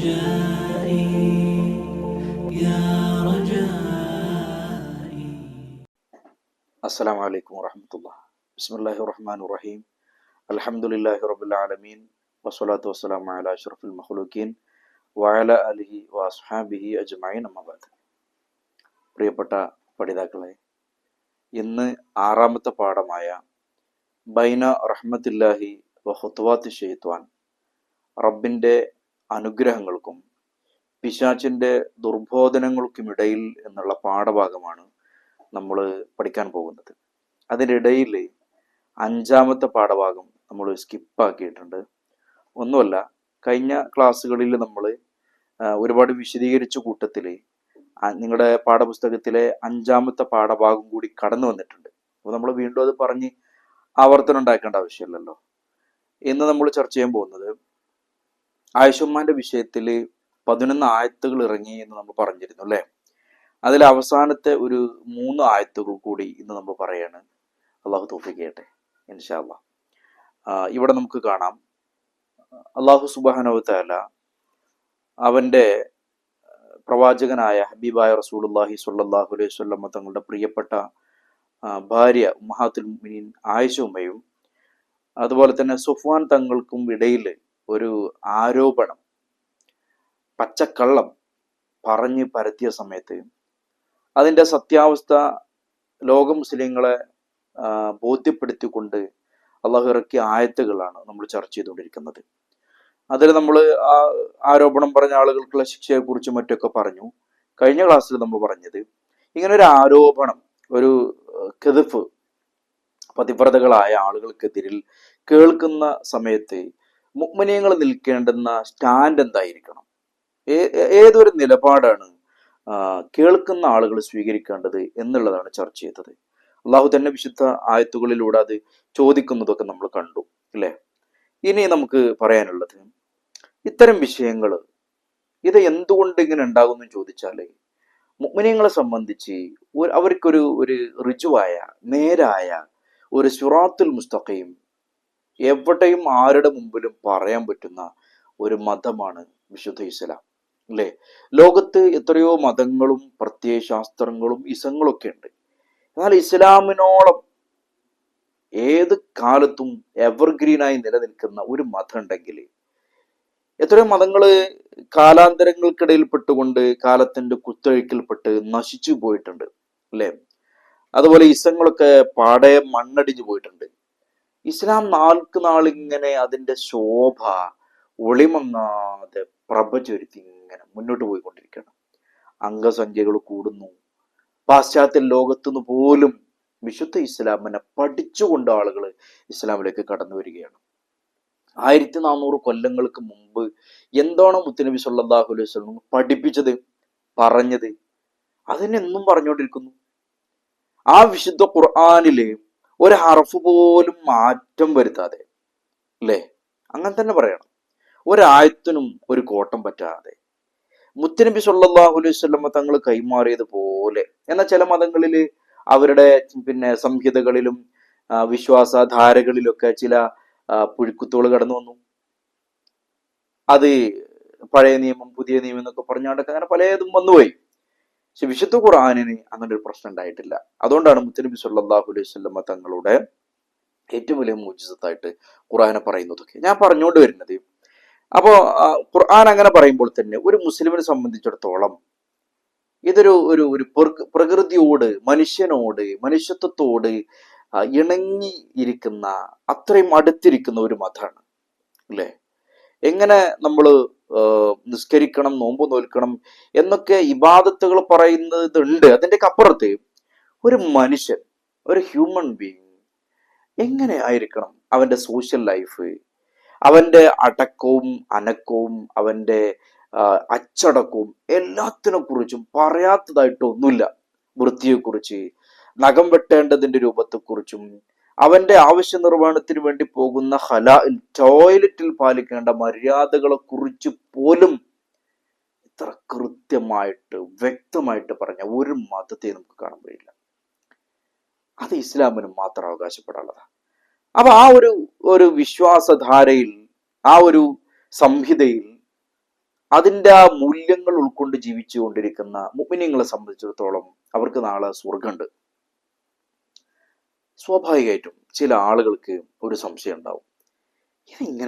رجائي يا رجائي. السلام عليكم ورحمة الله. بسم الله الرحمن الرحيم. الحمد لله رب العالمين والصلاة والسلام على أشرف المخلوقين وعلى آله وأصحابه أجمعين أما بعد. പ്രിയപ്പെട്ട പഠിതാക്കളെ, ഇന്ന് ആറാമത്തെ പാഠമായ ബൈന റഹ്മത്തില്ലാഹി വ ഖുത്വാത്തി ശൈത്വാൻ, റബ്ബിൻ്റെ അനുഗ്രഹങ്ങൾക്കും പിശാചിൻ്റെ ദുർബോധനങ്ങൾക്കുമിടയിൽ എന്നുള്ള പാഠഭാഗമാണ് നമ്മൾ പഠിക്കാൻ പോകുന്നത്. അതിനിടയിൽ അഞ്ചാമത്തെ പാഠഭാഗം നമ്മൾ സ്കിപ്പാക്കിയിട്ടുണ്ട്. ഒന്നുമല്ല, കഴിഞ്ഞ ക്ലാസ്സുകളിൽ നമ്മൾ ഒരുപാട് വിശദീകരിച്ച കൂട്ടത്തിൽ നിങ്ങളുടെ പാഠപുസ്തകത്തിലെ അഞ്ചാമത്തെ പാഠഭാഗം കൂടി കടന്നു വന്നിട്ടുണ്ട്. അപ്പോൾ നമ്മൾ വീണ്ടും അത് പറഞ്ഞ് ആവർത്തനം ഉണ്ടാക്കേണ്ട ആവശ്യമില്ലല്ലോ. ഇന്ന് നമ്മൾ ചർച്ച ചെയ്യാൻ പോകുന്നത് ആയിഷുമ്മാന്റെ വിഷയത്തിൽ 11 ആയത്തുകൾ ഇറങ്ങി എന്ന് നമ്മൾ പറഞ്ഞിരുന്നു അല്ലേ. അതിൽ അവസാനത്തെ ഒരു 3 ആയത്തുകൾ കൂടി ഇന്ന് നമ്മൾ പറയാണ്. അള്ളാഹു തൗഫീഖ് ചെയ്യട്ടെ ഇൻഷാ അല്ലാഹ്. ഇവിടെ നമുക്ക് കാണാം, അള്ളാഹു സുബ്ഹാനഹു വ തആല അവൻ്റെ പ്രവാചകനായ ഹബീബായ റസൂലുള്ളാഹി സ്വല്ലല്ലാഹു അലൈഹി വസല്ലം തങ്ങളുടെ പ്രിയപ്പെട്ട ഭാര്യ ഉമ്മഹാത്തുൽ മുഅ്മിനീൻ ആയിഷ ഉമ്മയും അതുപോലെ തന്നെ സുഫ്വാൻ തങ്ങൾക്കും ഇടയിൽ ഒരു ആരോപണം, പച്ചക്കള്ളം പറഞ്ഞ് പരത്തിയ സമയത്ത് അതിൻ്റെ സത്യാവസ്ഥ ലോക മുസ്ലിങ്ങളെ ബോധ്യപ്പെടുത്തിക്കൊണ്ട് അള്ളാഹു ഇറക്കിയ ആയത്തുകളാണ് നമ്മൾ ചർച്ച ചെയ്തുകൊണ്ടിരിക്കുന്നത്. അതിൽ നമ്മൾ ആ ആരോപണം പറഞ്ഞ ആളുകൾക്കുള്ള ശിക്ഷയെക്കുറിച്ചും മറ്റൊക്കെ പറഞ്ഞു. കഴിഞ്ഞ ക്ലാസ്സിൽ നമ്മൾ പറഞ്ഞത്, ഇങ്ങനെ ഒരു ആരോപണം, ഒരു കെതിഫ് പതിവ്രതകളായ ആളുകൾക്കെതിരിൽ കേൾക്കുന്ന സമയത്ത് മുഅ്മിനീങ്ങൾ നിൽക്കേണ്ടുന്ന സ്റ്റാൻഡ് എന്തായിരിക്കണം, ഏതൊരു നിലപാടാണ് കേൾക്കുന്ന ആളുകൾ സ്വീകരിക്കേണ്ടത് എന്നുള്ളതാണ് ചർച്ച ചെയ്തത്. അള്ളാഹു തന്നെ വിശുദ്ധ ആയത്തുകളിലൂടെ അത് ചോദിക്കുന്നതൊക്കെ നമ്മൾ കണ്ടു അല്ലേ. ഇനി നമുക്ക് പറയാനുള്ളത്, ഇത്തരം വിഷയങ്ങൾ ഇത് എന്തുകൊണ്ട് ഇങ്ങനെ ഉണ്ടാകുമെന്ന് ചോദിച്ചാൽ, മുഅ്മിനീങ്ങളെ സംബന്ധിച്ച് അവർക്കൊരു ഋജുവായ നേരായ ഒരു സിറാത്തുൽ മുസ്തഖീം എവിടെയും ആരുടെ മുമ്പിലും പറയാൻ പറ്റുന്ന ഒരു മതമാണ് വിശുദ്ധ ഇസ്ലാം അല്ലേ. ലോകത്ത് എത്രയോ മതങ്ങളും പ്രത്യയശാസ്ത്രങ്ങളും ഇസങ്ങളൊക്കെ ഉണ്ട്. എന്നാൽ ഇസ്ലാമിനോളം ഏത് കാലത്തും എവർഗ്രീനായി നിലനിൽക്കുന്ന ഒരു മതം ഉണ്ടെങ്കിൽ, എത്രയോ മതങ്ങൾ കാലാന്തരങ്ങൾക്കിടയിൽ പെട്ടുകൊണ്ട് കാലത്തിന്റെ കുത്തൊഴുക്കിൽപ്പെട്ട് നശിച്ചു പോയിട്ടുണ്ട് അല്ലേ. അതുപോലെ ഇസങ്ങളൊക്കെ പാടെ മണ്ണടിഞ്ഞു പോയിട്ടുണ്ട്. ഇസ്ലാം നാൾക്ക് നാളിങ്ങനെ അതിൻ്റെ ശോഭ ഒളിമങ്ങാതെ പ്രഭ ചൊരുത്തി ഇങ്ങനെ മുന്നോട്ട് പോയിക്കൊണ്ടിരിക്കുകയാണ്. അംഗസംഖ്യകൾ കൂടുന്നു. പാശ്ചാത്യ ലോകത്തുനിന്ന് പോലും വിശുദ്ധ ഇസ്ലാമിനെ പഠിച്ചുകൊണ്ട് ആളുകൾ ഇസ്ലാമിലേക്ക് കടന്നു വരികയാണ്. 1400 കൊല്ലങ്ങൾക്ക് മുമ്പ് എന്താണോ മുത്തുനബി സല്ലല്ലാഹു അലൈഹി വസല്ലം പഠിപ്പിച്ചത്, പറഞ്ഞത്, അതിനെന്നും പറഞ്ഞുകൊണ്ടിരിക്കുന്നു. ആ വിശുദ്ധ ഖുർആനില് ഒരു ഹർഫ് പോലും മാറ്റം വരുത്താതെ അല്ലേ, അങ്ങനെ തന്നെ പറയണം, ഒരായത്തിനും ഒരു കോട്ടം പറ്റാതെ മുത്തുനബി സല്ലല്ലാഹു അലൈഹി വസല്ലം തങ്ങൾ കൈമാറിയതുപോലെ. എന്നാൽ ചില മതങ്ങളിൽ അവരുടെ സംഹിതകളിലും വിശ്വാസധാരകളിലൊക്കെ ചില പുഴുക്കുത്തുകൾ കടന്നു വന്നു. അത് പഴയ നിയമം പുതിയ നിയമം എന്നൊക്കെ പറഞ്ഞാണ്ടൊക്കെ അങ്ങനെ പലതും വന്നുപോയി. പക്ഷെ വിശുദ്ധ ഖുർആനിന് അങ്ങനെ ഒരു പ്രശ്നം ഉണ്ടായിട്ടില്ല. അതുകൊണ്ടാണ് മുത്തുനബി സല്ലല്ലാഹു അലൈഹി വസല്ലം തങ്ങളുടെ ഏറ്റവും വലിയ മുഅ്ജിസത്തായിട്ട് ഖുർആനെ പറയുന്നതൊക്കെ ഞാൻ പറഞ്ഞുകൊണ്ട് വരുന്നത്. അപ്പോൾ ഖുർആൻ അങ്ങനെ പറയുമ്പോൾ തന്നെ ഒരു മുസ്ലിമിനെ സംബന്ധിച്ചിടത്തോളം ഇതൊരു ഒരു ഒരു പ്രകൃതിയോട്, മനുഷ്യനോട്, മനുഷ്യത്വത്തോട് ഇണങ്ങി ഇരിക്കുന്ന, അത്രയും അടുത്തിരിക്കുന്ന ഒരു മതമാണ് അല്ലേ. എങ്ങനെ നമ്മൾ നിസ്കരിക്കണം, നോമ്പ് നോൽക്കണം എന്നൊക്കെ ഇബാദത്തുകൾ പറയുന്നതുണ്ട്. അതിൻ്റെയൊക്കെ അപ്പുറത്ത് ഒരു മനുഷ്യൻ, ഒരു ഹ്യൂമൻ ബീയിങ് എങ്ങനെ ആയിരിക്കണം അവൻ്റെ സോഷ്യൽ ലൈഫ്, അവൻ്റെ അടക്കവും അനക്കവും അവൻ്റെ അച്ചടക്കവും എല്ലാത്തിനെ കുറിച്ചും പറയാത്തതായിട്ടൊന്നുമില്ല. വൃത്തിയെക്കുറിച്ച്, നഖം വെട്ടേണ്ടതിൻ്റെ രൂപത്തെക്കുറിച്ചും, അവൻ്റെ ആവശ്യ നിർവഹണത്തിന് വേണ്ടി പോകുന്ന ടോയ്ലറ്റിൽ പാലിക്കേണ്ട മര്യാദകളെ കുറിച്ച് പോലും ഇത്ര കൃത്യമായിട്ട് വ്യക്തമായിട്ട് പറഞ്ഞ ഒരു മതത്തെ നമുക്ക് കാണാൻ കഴിയില്ല. അത് ഇസ്ലാമിന് മാത്രം അവകാശപ്പെടാനുള്ളതാണ്. അപ്പൊ ആ ഒരു വിശ്വാസധാരയിൽ, ആ ഒരു സംഹിതയിൽ അതിൻ്റെ ആ മൂല്യങ്ങൾ ഉൾക്കൊണ്ട് ജീവിച്ചു കൊണ്ടിരിക്കുന്ന മുഅ്മിനീങ്ങളെ സംബന്ധിച്ചിടത്തോളം അവർക്ക് നാളെ സ്വർഗമുണ്ട്. സ്വാഭാവികമായിട്ടും ചില ആളുകൾക്ക് ഒരു സംശയം ഉണ്ടാവും,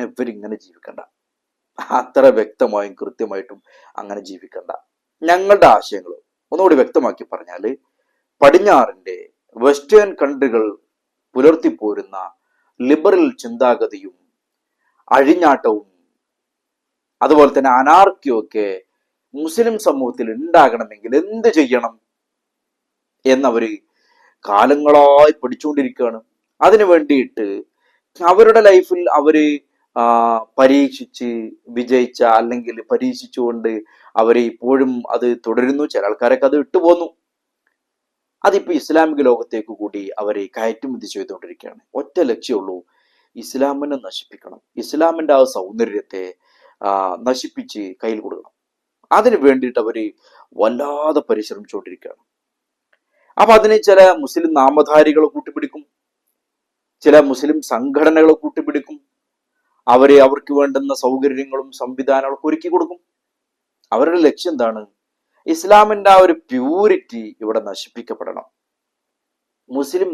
ഇവരിങ്ങനെ ജീവിക്കണ്ട, അത്ര വ്യക്തമായും കൃത്യമായിട്ടും അങ്ങനെ ജീവിക്കണ്ട. ഞങ്ങളുടെ ആശയങ്ങൾ ഒന്നുകൂടി വ്യക്തമാക്കി പറഞ്ഞാൽ, പടിഞ്ഞാറിന്റെ വെസ്റ്റേൺ കൺട്രികൾ പുലർത്തിപ്പോരുന്ന ലിബറൽ ചിന്താഗതിയും അഴിഞ്ഞാട്ടവും അതുപോലെ തന്നെ അനാർക്കിയും ഒക്കെ മുസ്ലിം സമൂഹത്തിൽ ഉണ്ടാകണമെങ്കിൽ എന്ത് ചെയ്യണം എന്നവര് കാലങ്ങളായി പഠിച്ചുകൊണ്ടിരിക്കുകയാണ്. അതിനു വേണ്ടിയിട്ട് അവരുടെ ലൈഫിൽ അവര് പരീക്ഷിച്ച് വിജയിച്ച, അല്ലെങ്കിൽ പരീക്ഷിച്ചുകൊണ്ട് അവര് ഇപ്പോഴും അത് തുടരുന്നു. ചില ആൾക്കാരൊക്കെ അത് ഇട്ടുപോന്നു. അതിപ്പോ ഇസ്ലാമിക ലോകത്തേക്ക് കൂടി അവരെ കയറ്റുമതി ചെയ്തുകൊണ്ടിരിക്കുകയാണ്. ഒറ്റ ലക്ഷ്യമുള്ളൂ, ഇസ്ലാമിനെ നശിപ്പിക്കണം, ഇസ്ലാമിന്റെ ആ സൗന്ദര്യത്തെ നശിപ്പിച്ച് കയ്യിൽ കൊടുക്കണം. അതിനു വേണ്ടിയിട്ട് അവര് വല്ലാതെ പരിശ്രമിച്ചുകൊണ്ടിരിക്കുകയാണ്. അപ്പൊ അതിന് ചില മുസ്ലിം നാമധാരികളെ കൂട്ടിപ്പിടിക്കും, ചില മുസ്ലിം സംഘടനകളെ കൂട്ടിപ്പിടിക്കും, അവർക്ക് വേണ്ടുന്ന സൗകര്യങ്ങളും സംവിധാനങ്ങളൊക്കെ ഒരുക്കി കൊടുക്കും. അവരുടെ ലക്ഷ്യം എന്താണ്? ഇസ്ലാമിന്റെ ആ ഒരു പ്യൂരിറ്റി ഇവിടെ നശിപ്പിക്കപ്പെടണം. മുസ്ലിം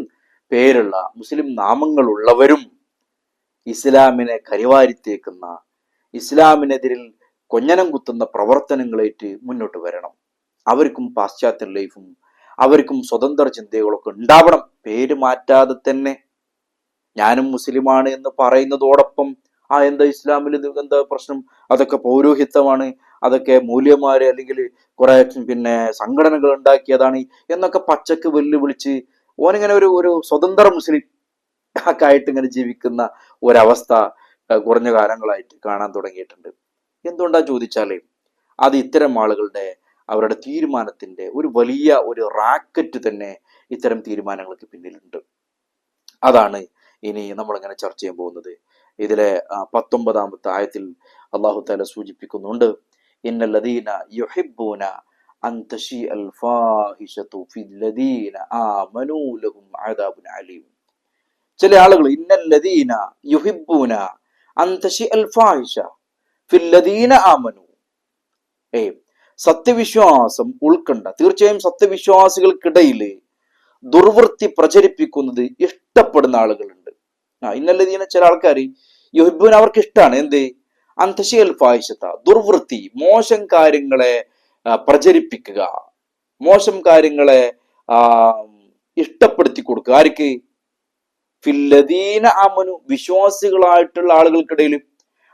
പേരുള്ള, മുസ്ലിം നാമങ്ങളുള്ളവരും ഇസ്ലാമിനെ കരിവാരിത്തേക്കുന്ന, ഇസ്ലാമിനെതിരിൽ കൊഞ്ഞനം കുത്തുന്ന പ്രവർത്തനങ്ങളേറ്റ് മുന്നോട്ട് വരണം. അവർക്കും പാശ്ചാത്യ ലൈഫും അവർക്കും സ്വതന്ത്ര ചിന്തകളൊക്കെ ഉണ്ടാവണം. പേര് മാറ്റാതെ തന്നെ ഞാനും മുസ്ലിമാണ് എന്ന് പറയുന്നതോടൊപ്പം എന്താ ഇസ്ലാമിൽ എന്താ പ്രശ്നം, അതൊക്കെ പൗരോഹിത്യമാണ്, അതൊക്കെ മൂല്യന്മാര് അല്ലെങ്കിൽ കുറെ സംഘടനകൾ ഉണ്ടാക്കിയതാണ് എന്നൊക്കെ പച്ചക്ക് വെല്ലുവിളിച്ച് ഓനിങ്ങനെ ഒരു സ്വതന്ത്ര മുസ്ലിം ഒക്കെ ആയിട്ട് ഇങ്ങനെ ജീവിക്കുന്ന ഒരവസ്ഥ കുറഞ്ഞ കാലങ്ങളായിട്ട് കാണാൻ തുടങ്ങിയിട്ടുണ്ട്. എന്തുകൊണ്ടാ ചോദിച്ചാല്, അത് ഇത്തരം ആളുകളുടെ അവരുടെ തീരുമാനത്തിന്റെ ഒരു വലിയ ഒരു റാക്കറ്റ് തന്നെ ഇത്തരം തീരുമാനങ്ങൾക്ക് പിന്നിലുണ്ട്. അതാണ് ഇനി നമ്മളിങ്ങനെ ചർച്ച ചെയ്യാൻ പോകുന്നത്. ഇതിലെ 19-ാമത്തെ ആയത്തിൽ അല്ലാഹു തആല സൂചിപ്പിക്കുന്നുണ്ട്, ഇന്നല്ലദീന യുഹിബ്ബൂന അൻ തശീഅൽ ഫാഹിശതു ഫില്ലദീന ആമനൂ ലഹും അദാബുൻ അലീം. ചില ആളുകൾ ഇന്നല്ലദീന യുഹിബ്ബൂന അൻ തശീഅൽ ഫാഹിശ ഫില്ലദീന ആമനൂ, സത്യവിശ്വാസം ഉൾക്കണ്ട, തീർച്ചയായും സത്യവിശ്വാസികൾക്കിടയിൽ ദുർവൃത്തി പ്രചരിപ്പിക്കുന്നത് ഇഷ്ടപ്പെടുന്ന ആളുകളുണ്ട്. ഇന്നല്ലദീന, ചില ആൾക്കാർ യുഹിബ്ബൂന, അവർക്ക് ഇഷ്ടമാണ് എന്ത്? അന്തശിയൽ ഫാഹിശത, ദുർവൃത്തി, മോശം കാര്യങ്ങളെ പ്രചരിപ്പിക്കുക, മോശം കാര്യങ്ങളെ ഇഷ്ടപ്പെടുത്തി കൊടുക്കുക. ആർക്ക്? ഫില്ലദീന ആമനു, വിശ്വാസികളായിട്ടുള്ള ആളുകൾക്കിടയിൽ.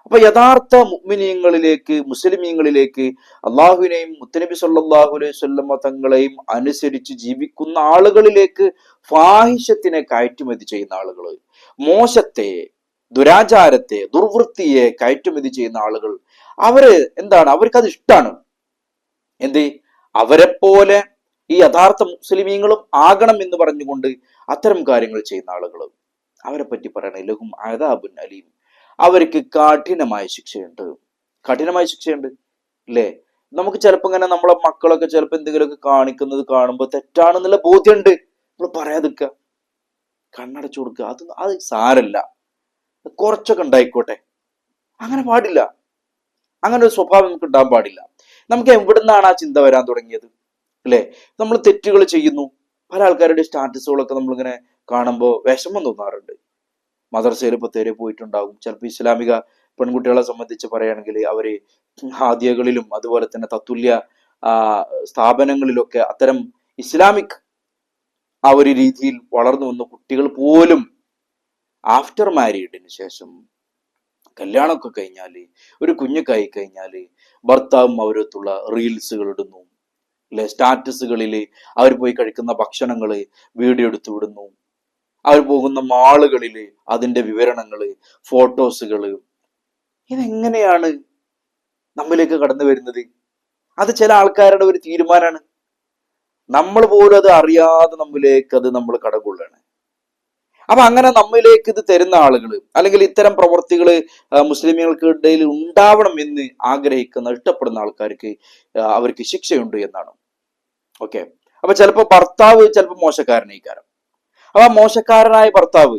അപ്പൊ യഥാർത്ഥ മുഅ്മിനീങ്ങളിലേക്ക്, മുസ്ലിമീങ്ങളിലേക്ക്, അള്ളാഹുവിനെയും മുത്തനബി സല്ലല്ലാഹു അലൈഹി വസല്ലമ തങ്ങളെയും അനുസരിച്ച് ജീവിക്കുന്ന ആളുകളിലേക്ക് ഫാഹിഷത്തിനെ കയറ്റുമതി ചെയ്യുന്ന ആളുകൾ, മോശത്തെ, ദുരാചാരത്തെ, ദുർവൃത്തിയെ കയറ്റുമതി ചെയ്യുന്ന ആളുകൾ, അവര് എന്താണ്? അവർക്കത് ഇഷ്ടമാണ്. എന്ത്? അവരെ പോലെ ഈ യഥാർത്ഥ മുസ്ലിമീങ്ങളും ആകണം എന്ന് പറഞ്ഞുകൊണ്ട് അത്തരം കാര്യങ്ങൾ ചെയ്യുന്ന ആളുകൾ, അവരെ പറ്റി പറയണ ലഹും അദാബുൻ അലീം, അവർക്ക് കഠിനമായ ശിക്ഷയുണ്ട്. കഠിനമായ ശിക്ഷയുണ്ട് അല്ലേ? നമുക്ക് ചിലപ്പോ ഇങ്ങനെ നമ്മളെ മക്കളൊക്കെ ചിലപ്പോ എന്തെങ്കിലുമൊക്കെ കാണിക്കുന്നത് കാണുമ്പോൾ തെറ്റാണെന്നുള്ള ബോധ്യമുണ്ട്, നമ്മൾ പറയാതിരിക്കുക, കണ്ണടച്ചു കൊടുക്കുക, അത് സാരല്ല, കുറച്ചൊക്കെ ഉണ്ടായിക്കോട്ടെ. അങ്ങനെ പാടില്ല, അങ്ങനെ ഒരു സ്വഭാവം നമുക്ക് ഉണ്ടാകാൻ പാടില്ല. നമുക്ക് എവിടുന്നാണ് ആ ചിന്ത വരാൻ തുടങ്ങിയത് അല്ലേ? നമ്മൾ തെറ്റുകൾ ചെയ്യുന്നു, പല ആൾക്കാരുടെ സ്റ്റാറ്റസുകളൊക്കെ നമ്മളിങ്ങനെ കാണുമ്പോൾ വിഷമം തോന്നാറുണ്ട്. മദർസയിൽ 10 പോയിട്ടുണ്ടാകും. ചിലപ്പോൾ ഇസ്ലാമിക പെൺകുട്ടികളെ സംബന്ധിച്ച് പറയുകയാണെങ്കിൽ അവര് ഹാദിയകളിലും അതുപോലെ തന്നെ തത്തുല്യ സ്ഥാപനങ്ങളിലൊക്കെ അത്തരം ഇസ്ലാമിക് ആ ഒരു രീതിയിൽ വളർന്നു വന്ന കുട്ടികൾ പോലും ആഫ്റ്റർ മാരീഡിന് ശേഷം, കല്യാണമൊക്കെ കഴിഞ്ഞാല്, ഒരു കുഞ്ഞൊക്കെ ആയി കഴിഞ്ഞാല് ഭർത്താവും അവരത്തുള്ള റീൽസുകൾ ഇടുന്നു അല്ലെ, സ്റ്റാറ്റസുകളിൽ അവർ പോയി കഴിക്കുന്ന ഭക്ഷണങ്ങള് വീഡിയോ എടുത്തു വിടുന്നു, അവർ പോകുന്ന മാളുകളിൽ അതിന്റെ വിവരണങ്ങള്, ഫോട്ടോസുകള്. ഇതെങ്ങനെയാണ് നമ്മിലേക്ക് കടന്നു വരുന്നത്? അത് ചില ആൾക്കാരുടെ ഒരു തീരുമാനമാണ്. നമ്മൾ പോലും അത് അറിയാതെ നമ്മിലേക്ക് അത് നമ്മൾ കടകൊള്ളാണ്. അപ്പൊ അങ്ങനെ നമ്മിലേക്ക് ഇത് തരുന്ന ആളുകൾ, അല്ലെങ്കിൽ ഇത്തരം പ്രവർത്തികൾ മുസ്ലിമുകൾക്ക് ഇടയിൽ ഉണ്ടാവണം എന്ന് ആഗ്രഹിക്കുന്ന, ഇഷ്ടപ്പെടുന്ന ആൾക്കാർക്ക് അവർക്ക് ശിക്ഷയുണ്ട് എന്നാണ്. ഓക്കെ, അപ്പൊ ചിലപ്പോൾ ഭർത്താവ് ചിലപ്പോൾ മോശക്കാരനായിക്കാരം. അപ്പൊ മോശക്കാരനായ ഭർത്താവ്,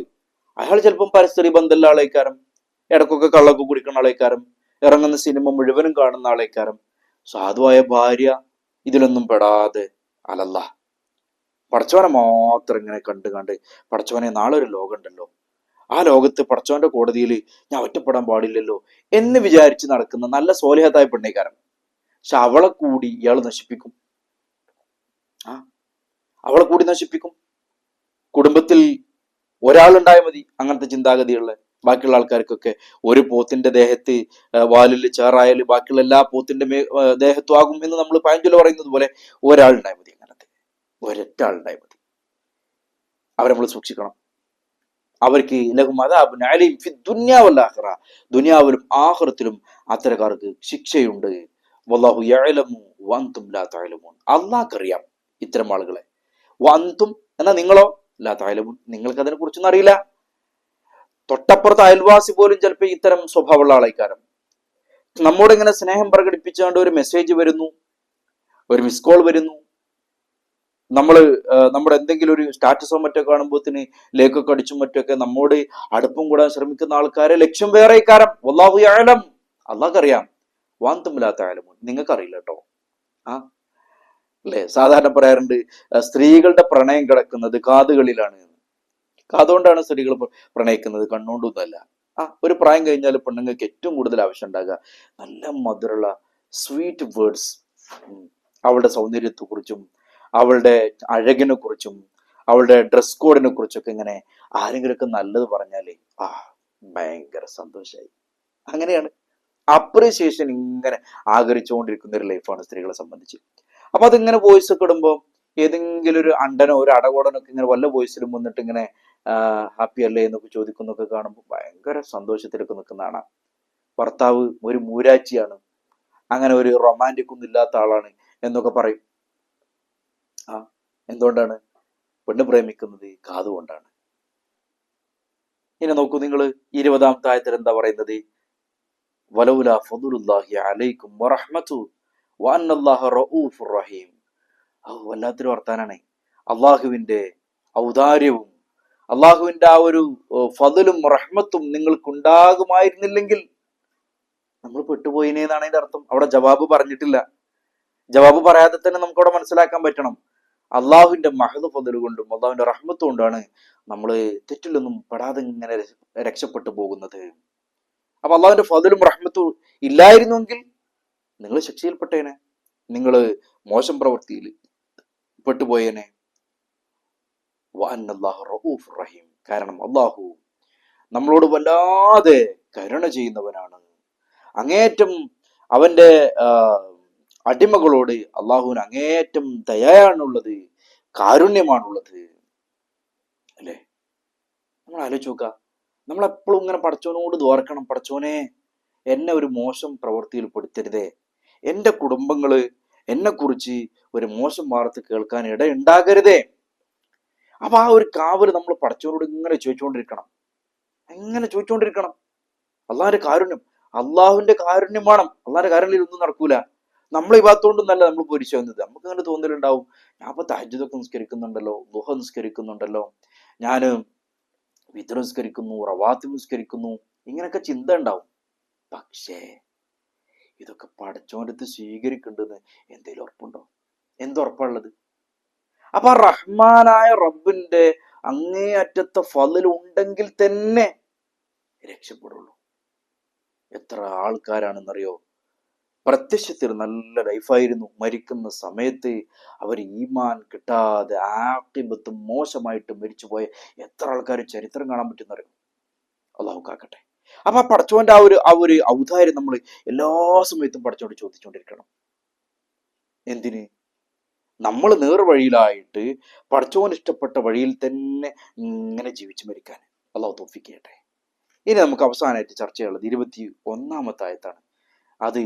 അയാൾ ചിലപ്പം പരസ്ത്രീ ബന്ധമുള്ള ആളേക്കാരം, ഇടക്കൊക്കെ കള്ളൊക്കെ കുടിക്കുന്ന ആളേക്കാരം, ഇറങ്ങുന്ന സിനിമ മുഴുവനും കാണുന്ന ആളേക്കാരം. സാധുവായ ഭാര്യ ഇതിലൊന്നും പെടാതെ അലല്ല പടച്ചവനെ മാത്രം ഇങ്ങനെ കണ്ട് പടച്ചവനെ നാളെ ഒരു ലോകമുണ്ടല്ലോ, ആ ലോകത്ത് പടച്ചവന്റെ കോടതിയിൽ ഞാൻ ഒറ്റപ്പെടാൻ പാടില്ലല്ലോ എന്ന് വിചാരിച്ച് നടക്കുന്ന നല്ല സോലിഹത്തായ പെണ്ണേക്കാരൻ. പക്ഷെ അവളെ കൂടി ഇയാൾ നശിപ്പിക്കും. അവളെ കൂടി നശിപ്പിക്കും. കുടുംബത്തിൽ ഒരാളുണ്ടായാൽ മതി അങ്ങനത്തെ ചിന്താഗതിയുള്ള. ബാക്കിയുള്ള ആൾക്കാർക്കൊക്കെ ഒരു പോത്തിന്റെ ദേഹത്ത് വാലിൽ ചേറായാൽ ബാക്കിയുള്ള എല്ലാ പോത്തിന്റെ ദേഹത്തും ആകും എന്ന് നമ്മൾ പഴഞ്ചൊല്ല് പറയുന്നത് പോലെ ഒരാളുണ്ടായാൽ മതി. അങ്ങനത്തെ ഒരൊറ്റ ആളുണ്ടായാൽ മതി. അവരെ നമ്മൾ സൂക്ഷിക്കണം. അവർക്ക് ദുനിയാവിലും ആഖിറത്തിലും അത്തരക്കാർക്ക് ശിക്ഷയുണ്ട്. വല്ലാഹു യഅലമു വഅൻതും ലാ തഅലമൂൻ. അല്ലാഹ്ക്കറിയാം ഇത്തരം ആളുകളെ. വഅൻതും എന്നാ നിങ്ങളോ ലാ തഅലമൂൻ, നിങ്ങൾക്ക് അതിനെ കുറിച്ചൊന്നും അറിയില്ല. തൊട്ടപ്പുറത്ത് അയൽവാസി പോലും ചിലപ്പോൾ ഇത്തരം സ്വഭാവമുള്ള ആളായിക്കാരം. നമ്മോട് ഇങ്ങനെ സ്നേഹം പ്രകടിപ്പിച്ചുകൊണ്ട് ഒരു മെസ്സേജ് വരുന്നു, ഒരു മിസ് കോൾ വരുന്നു, നമ്മുടെ എന്തെങ്കിലും ഒരു സ്റ്റാറ്റസോ മറ്റോ കാണുമ്പോഴത്തിന് ലേക്കൊക്കെ അടിച്ചും മറ്റൊക്കെ നമ്മോട് അടുപ്പം കൂടാൻ ശ്രമിക്കുന്ന ആൾക്കാരെ ലക്ഷ്യം വേറെ കാരം. വല്ലാഹു യഅലം, അല്ലാഹ്ക്കറിയാം. വഅൻതും ലാ തഅലമൂൻ, നിങ്ങൾക്ക് അറിയില്ല കേട്ടോ. അല്ലെ, സാധാരണ പറയാറുണ്ട് സ്ത്രീകളുടെ പ്രണയം കിടക്കുന്നത് കാതുകളിലാണ്. കാതുകൊണ്ടാണ് സ്ത്രീകൾ പ്രണയിക്കുന്നത്, കണ്ണുകൊണ്ടൊന്നുമല്ല. ഒരു പ്രായം കഴിഞ്ഞാൽ പെണ്ണുങ്ങൾക്ക് ഏറ്റവും കൂടുതൽ ആവശ്യം ഉണ്ടാകുക നല്ല മധുരമുള്ള സ്വീറ്റ് വേർഡ്സ്. അവളുടെ സൗന്ദര്യത്തെ കുറിച്ചും അവളുടെ അഴകിനെ കുറിച്ചും അവളുടെ ഡ്രസ് കോഡിനെ കുറിച്ചൊക്കെ ഇങ്ങനെ ആരെങ്കിലുമൊക്കെ നല്ലത് പറഞ്ഞാലേ ഭയങ്കര സന്തോഷമായി. അങ്ങനെയാണ് അപ്രീസിയേഷൻ ഇങ്ങനെ ആഗ്രഹിച്ചുകൊണ്ടിരിക്കുന്ന ഒരു ലൈഫാണ് സ്ത്രീകളെ സംബന്ധിച്ച്. അപ്പൊ അതിങ്ങനെ വോയിസ് ഒക്കെ ഇടുമ്പോൾ ഏതെങ്കിലും ഒരു അണ്ടനോ ഒരു അടകോടനോ ഒക്കെ ഇങ്ങനെ വല്ല വോയിസിലും വന്നിട്ട് ഇങ്ങനെ ഹാപ്പി അല്ലേ എന്നൊക്കെ ചോദിക്കുന്നൊക്കെ കാണുമ്പോൾ ഭയങ്കര സന്തോഷത്തിലൊക്കെ നിൽക്കുന്നതാണ്. ഭർത്താവ് ഒരു മൂരാച്ചിയാണ്, അങ്ങനെ ഒരു റൊമാൻറ്റിക് ഒന്നും ഇല്ലാത്ത ആളാണ് എന്നൊക്കെ പറയും. എന്തുകൊണ്ടാണ്? പെണ്ണ് പ്രേമിക്കുന്നത് കാതുകൊണ്ടാണ്. ഇനി നോക്കൂ നിങ്ങൾ 20ാമത്തെ ആയത്തിൽ എന്താ പറയുന്നത്? വലൗലാ ഫദ്ലുല്ലാഹി അലൈക്കും വറഹ്മതു വഅന്നല്ലാഹ റഊഫുർ റഹീം. വല്ലാത്തൊരു വർത്താനാണ്. അള്ളാഹുവിന്റെ ഔദാര്യവും അള്ളാഹുവിന്റെ ആ ഒരു ഫദ്ലും റഹ്മത്തും നിങ്ങൾക്കുണ്ടാകുമായിരുന്നില്ലെങ്കിൽ നമ്മൾ പെട്ടുപോയിനെന്നാണ് അതിന്റെ അർത്ഥം. അവിടെ ജവാബ് പറഞ്ഞിട്ടില്ല. ജവാബ് പറയാതെ തന്നെ നമുക്കവിടെ മനസ്സിലാക്കാൻ പറ്റണം. അള്ളാഹുവിന്റെ മഹദ് ഫദ്ല് കൊണ്ടും അള്ളാഹുവിന്റെ റഹ്മത്ത് കൊണ്ടാണ് നമ്മൾ തെറ്റിലൊന്നും പെടാതെ ഇങ്ങനെ രക്ഷപ്പെട്ടു പോകുന്നത്. അപ്പൊ അള്ളാഹുവിന്റെ ഫദ്ലും റഹ്മത്തും ഇല്ലായിരുന്നെങ്കിൽ നിങ്ങൾ ശിക്ഷയിൽപ്പെട്ടേനെ, നിങ്ങൾ മോശം പ്രവൃത്തിയിൽ പെട്ടുപോയേനെ. വഅന്നല്ലാഹു റഊഫുർ റഹീം, കാരണം അള്ളാഹു നമ്മളോട് വല്ലാതെ കരുണ ചെയ്യുന്നവനാണ്. അങ്ങേറ്റം അവന്റെ അടിമകളോട് അള്ളാഹുവിന് അങ്ങേറ്റം ദയയാണുള്ളത്, കാരുണ്യമാണുള്ളത്. അല്ലേ? നമ്മൾ ആലോചിച്ച് നോക്കുക. നമ്മളെപ്പോഴും ഇങ്ങനെ പടച്ചോനോട് ദ്വാരക്കണം, പടച്ചോനെ എന്നെ ഒരു മോശം പ്രവൃത്തിയിൽ പെടുത്തരുതേ, എൻ്റെ കുടുംബങ്ങള് എന്നെ കുറിച്ച് ഒരു മോശം വാർത്ത കേൾക്കാൻ ഇടയുണ്ടാകരുതേ. അപ്പൊ ആ ഒരു കാവല് നമ്മൾ പടച്ചോനോട് ഇങ്ങനെ ചോദിച്ചുകൊണ്ടിരിക്കണം. അള്ളാഹിന്റെ കാരുണ്യം, അള്ളാഹുവിന്റെ കാരുണ്യം വേണം. അള്ളാഹിന്റെ കാരുണ്യം ഒന്നും നടക്കൂല. നമ്മൾ ഈ ഭാഗത്തോണ്ടൊന്നല്ല നമ്മൾ പൊരിച്ചു വന്നത്. നമുക്ക് അങ്ങനെ തോന്നലുണ്ടാവും, ഞാൻ ഇപ്പൊ തഹജ്ജുദൊക്കെ നിസ്കരിക്കുന്നുണ്ടല്ലോ, ദുഹ നിസ്കരിക്കുന്നുണ്ടല്ലോ, ഞാന് വിത്ർ നിസ്കരിക്കുന്നു, റവാത്തിബ് നിസ്കരിക്കുന്നു, ഇങ്ങനെയൊക്കെ ചിന്ത ഉണ്ടാവും. പക്ഷേ ഇതൊക്കെ പടച്ചോന്റെ അടുത്ത് സ്വീകരിക്കേണ്ടത് എന്തേലും ഉറപ്പുണ്ടോ? എന്തുറപ്പുള്ളത്? അപ്പൊ റഹ്മാനായ റബ്ബിന്റെ അങ്ങേയറ്റത്തെ ഫള് ഉണ്ടെങ്കിൽ തന്നെ രക്ഷപ്പെടുള്ളൂ. എത്ര ആൾക്കാരാണെന്നറിയോ പ്രത്യക്ഷത്തിൽ നല്ല ലൈഫായിരുന്നു, മരിക്കുന്ന സമയത്ത് അവർ ഈമാൻ കിട്ടാതെ ആഖിബത്ത് മോശമായിട്ട് മരിച്ചുപോയ എത്ര ആൾക്കാർ ചരിത്രം കാണാൻ പറ്റുന്നറിയോ? അള്ളാഹു കാക്കട്ടെ. അപ്പൊ ആ പടച്ചോന്റെ ആ ഒരു ഔദാര്യം നമ്മൾ എല്ലാ സമയത്തും പടച്ചോണ്ട് ചോദിച്ചുകൊണ്ടിരിക്കണം. എന്തിന്? നമ്മൾ നേർവഴിയിലായിട്ട് പടച്ചോൻ ഇഷ്ടപ്പെട്ട വഴിയിൽ തന്നെ ഇങ്ങനെ ജീവിച്ചു മരിക്കാൻ അള്ളാഹു തൗഫീഖ് ചെയ്യട്ടെ. ഇനി നമുക്ക് അവസാനമായിട്ട് ചർച്ച ചെയ്യാനുള്ളത് 21ാമത്തെ ആയത്താണ്. അത്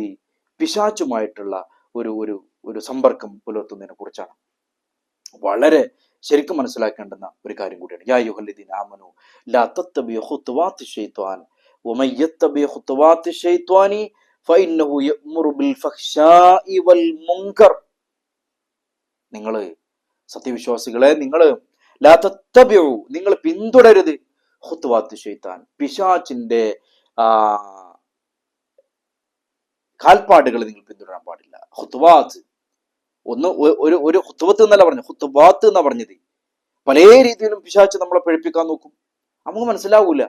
പിശാചുമായിട്ടുള്ള ഒരു സമ്പർക്കം പുലർത്തുന്നതിനെ കുറിച്ചാണ്. വളരെ ശരിക്കും മനസ്സിലാക്കേണ്ടുന്ന ഒരു കാര്യം കൂടിയാണ്. യാ അയ്യുഹല്ലദീന ആമനൂ ലാ തത്തബിഉ ഖുതുവാത്തി ശൈത്വാൻ വമൻ യത്തബിഉ ഖുതുവാത്തി ശൈത്വാനി ഫഇന്നഹു യഅ്മുറു ബിൽ ഫഹ്ശാഇ വൽ മുൻകർ. നിങ്ങൾ സത്യവിശ്വാസികളെ, നിങ്ങൾ ലാ തത്തബിഉ, നിങ്ങൾ പിന്തുടരുത് ഖുതുവാത്തി ശൈത്താൻ, പിശാചിന്റെ കാൽപ്പാടുകൾ നിങ്ങൾ പിന്തുടരാൻ പാടില്ല. ഹുത്തുബാത്ത് ഒരു ഹുത്തുബത്ത് എന്നല്ല പറഞ്ഞു, ഹുത്തുബാത്ത് എന്നാ പറഞ്ഞത്. പല രീതിയിലും പിശാച്ച് നമ്മളെ പഴിപ്പിക്കാൻ നോക്കും. നമുക്ക് മനസ്സിലാവൂല.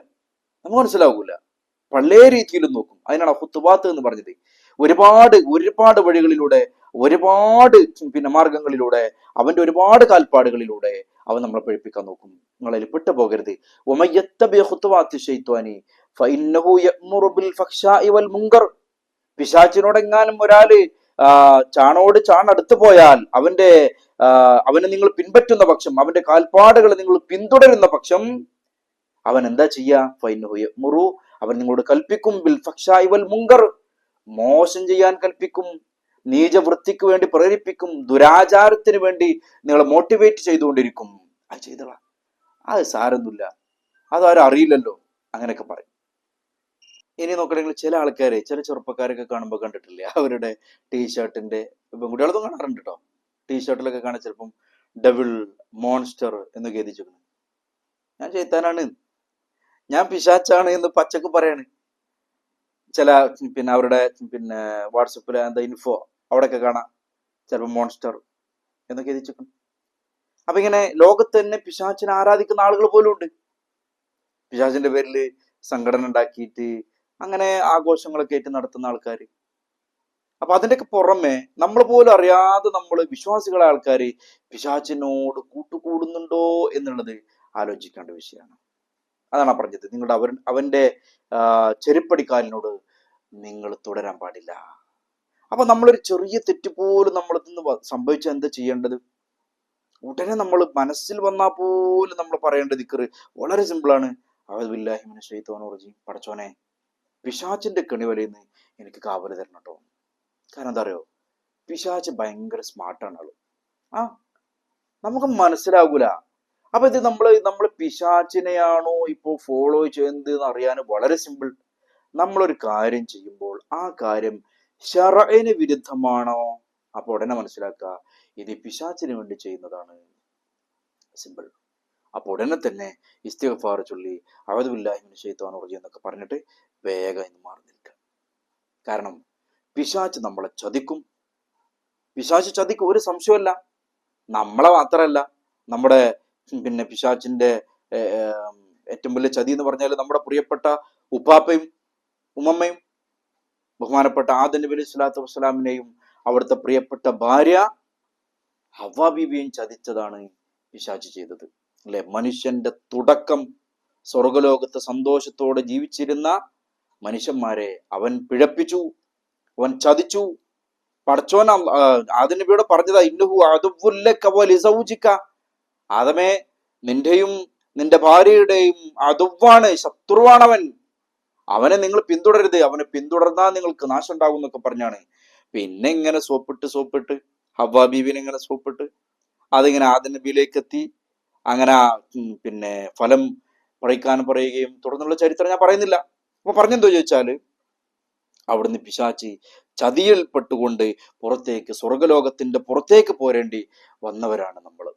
പല രീതിയിലും നോക്കും. അതിനാണ് ഹുത്തുബാത്ത് എന്ന് പറഞ്ഞത്. ഒരുപാട് വഴികളിലൂടെ, ഒരുപാട് മാർഗങ്ങളിലൂടെ, അവന്റെ ഒരുപാട് കാൽപ്പാടുകളിലൂടെ അവൻ നമ്മളെ പഴിപ്പിക്കാൻ നോക്കും. നിങ്ങൾ അതിൽ പെട്ടു പോകരുത്. പിശാച്ചിനോടെങ്ങാനും ഒരാള് ചാണോട് ചാണടുത്തു പോയാൽ അവനെ നിങ്ങൾ പിൻപറ്റുന്ന പക്ഷം, അവന്റെ കാൽപ്പാടുകൾ നിങ്ങൾ പിന്തുടരുന്ന പക്ഷം അവൻ എന്താ ചെയ്യാ? ഫൈനഹു അവൻ നിങ്ങളോട് കൽപ്പിക്കും ബിൽ ഫഹ്ശാഇ വൽ മുങ്കർ, മോശം ചെയ്യാൻ കൽപ്പിക്കും, നീചവൃത്തിക്ക് വേണ്ടി പ്രേരിപ്പിക്കും, ദുരാചാരത്തിന് വേണ്ടി നിങ്ങളെ മോട്ടിവേറ്റ് ചെയ്തുകൊണ്ടിരിക്കും. അത് ചെയ്തോളാം, അത് സാരൊന്നുമില്ല, അതാരും അറിയില്ലല്ലോ, അങ്ങനെയൊക്കെ പറയും. ഇനി നോക്കണെങ്കിൽ ചില ആൾക്കാരെ, ചില ചെറുപ്പക്കാരൊക്കെ കാണുമ്പോൾ കണ്ടിട്ടില്ലേ, അവരുടെ ടീഷർട്ടിന്റെ, ഇപ്പം കുട്ടികളൊന്നും കാണാറുണ്ട് കേട്ടോ, ടീഷർട്ടിലൊക്കെ കാണാൻ ചിലപ്പം ഡെവിൾ, മോൺസ്റ്റർ എന്നൊക്കെ എഴുതിച്ചിരുന്നു. ഞാൻ ചെയ്താനാണ്, ഞാൻ പിശാച്ചാണ് എന്ന് പച്ചക്ക് പറയാണ്. ചില അവരുടെ വാട്സപ്പിലെ എന്താ ഇൻഫോ അവിടെയൊക്കെ കാണാം, ചിലപ്പോൾ മോൺസ്റ്റർ എന്നൊക്കെ എഴുതിച്ചിരിക്കുന്നു. അപ്പൊ ഇങ്ങനെ ലോകത്ത് തന്നെ പിശാച്ചിനെ ആരാധിക്കുന്ന ആളുകൾ പോലും ഉണ്ട്. പിശാച്ചിന്റെ പേരിൽ സംഘടന ഉണ്ടാക്കിയിട്ട് അങ്ങനെ ആഘോഷങ്ങളൊക്കെ ആയിട്ട് നടത്തുന്ന ആൾക്കാർ. അപ്പൊ അതിൻ്റെയൊക്കെ പുറമെ നമ്മൾ പോലും അറിയാതെ നമ്മൾ വിശ്വാസികളായ ആൾക്കാർ പിശാച്ചിനോട് കൂട്ടുകൂടുന്നുണ്ടോ എന്നുള്ളത് ആലോചിക്കേണ്ട വിഷയമാണ്. അതാണ് പറഞ്ഞത്, നിങ്ങളുടെ അവന്റെ ചെരുപ്പടിക്കാലിനോട് നിങ്ങൾ തുടരാൻ പാടില്ല. അപ്പൊ നമ്മളൊരു ചെറിയ തെറ്റ് പോലും നമ്മളെന്ന് സംഭവിച്ചാൽ എന്താ ചെയ്യേണ്ടത്? ഉടനെ നമ്മൾ മനസ്സിൽ വന്നാൽ പോലും നമ്മൾ പറയേണ്ട ദിക്റ് വളരെ സിമ്പിളാണ്. അഊദു ബില്ലാഹി മിനശ് ശൈത്വാനിർ റജീം, പടച്ചോനെ പിശാച്ചിന്റെ കെണിവലയിന്ന് എനിക്ക് കാവല് തരണം കേട്ടോ. കാരണം എന്താ അറിയോ, പിശാച്ച് ഭയങ്കര സ്മാർട്ടാണ് ആള്. നമുക്ക് മനസ്സിലാകൂല. അപ്പൊ ഇത് നമ്മൾ പിശാച്ചിനെയാണോ ഇപ്പോ ഫോളോ ചെയ്യുന്നത് എന്ന് അറിയാൻ വളരെ സിമ്പിൾ. നമ്മളൊരു കാര്യം ചെയ്യുമ്പോൾ ആ കാര്യം ശറഅന് വിരുദ്ധമാണോ, അപ്പൊ ഉടനെ മനസ്സിലാക്കുക ഇത് പിശാച്ചിന് വേണ്ടി ചെയ്യുന്നതാണ്. സിമ്പിൾ. അപ്പൊ ഉടനെ തന്നെ ഇസ്തിഗ്ഫാർ ചൊല്ലി അഊദു ബില്ലാഹി മിനശ് ശൈത്വാനിർ റജീം എന്നൊക്കെ പറഞ്ഞിട്ട് വേഗം ഇന്ന് മാറി നിൽക്കുക. കാരണം പിശാച്ച് നമ്മളെ ചതിക്കും. ഒരു സംശയമല്ല. നമ്മളെ മാത്രമല്ല, നമ്മുടെ പിശാച്ചിന്റെ ഏറ്റവും വലിയ ചതി എന്ന് പറഞ്ഞാൽ നമ്മുടെ പ്രിയപ്പെട്ട ഉപ്പാപ്പയും ഉമ്മമ്മയും ബഹുമാനപ്പെട്ട ആദം നബി അലൈഹി സ്വലാത്തു വസ്സലാമിനെയും അവിടുത്തെ പ്രിയപ്പെട്ട ഭാര്യ ഹവ്വാ ബീവിയെയും ചതിച്ചതാണ് പിശാച് ചെയ്തത് അല്ലെ. മനുഷ്യന്റെ തുടക്കം സ്വർഗലോകത്ത് സന്തോഷത്തോടെ ജീവിച്ചിരുന്ന മനുഷ്യന്മാരെ അവൻ പിഴപ്പിച്ചു, അവൻ ചതിച്ചു. പടച്ചോൻ ആദം നബിയോട് പറഞ്ഞതാ, ഇന്നഹു അദുവ്വുല്ലക വലിസൗജിക, ആദമേ നിന്റെയും നിന്റെ ഭാര്യയുടെയും അദുവ്വാണ്, ശത്രുവാണവൻ, അവനെ നിങ്ങൾ പിന്തുടരുത്, അവനെ പിന്തുടർന്നാൽ നിങ്ങൾക്ക് നാശം ഉണ്ടാകും എന്നൊക്കെ പറഞ്ഞാണ്. പിന്നെ ഇങ്ങനെ സോപ്പിട്ട് ഹവ്വാ ബീവിനെ ഇങ്ങനെ സോപ്പിട്ട് അതിങ്ങനെ ആദം നബിയിലേക്ക് എത്തി. അങ്ങനെ ഫലം പറിക്കാൻ പറയുകയും തുടർന്നുള്ള ചരിത്രം ഞാൻ പറയുന്നില്ല. അപ്പൊ പറഞ്ഞെന്തോ ചോദിച്ചാല്, അവിടുന്ന് പിശാചി ചതിയിൽപ്പെട്ടുകൊണ്ട് സ്വർഗലോകത്തിന്റെ പുറത്തേക്ക് പോരേണ്ടി വന്നവരാണ് നമ്മൾ.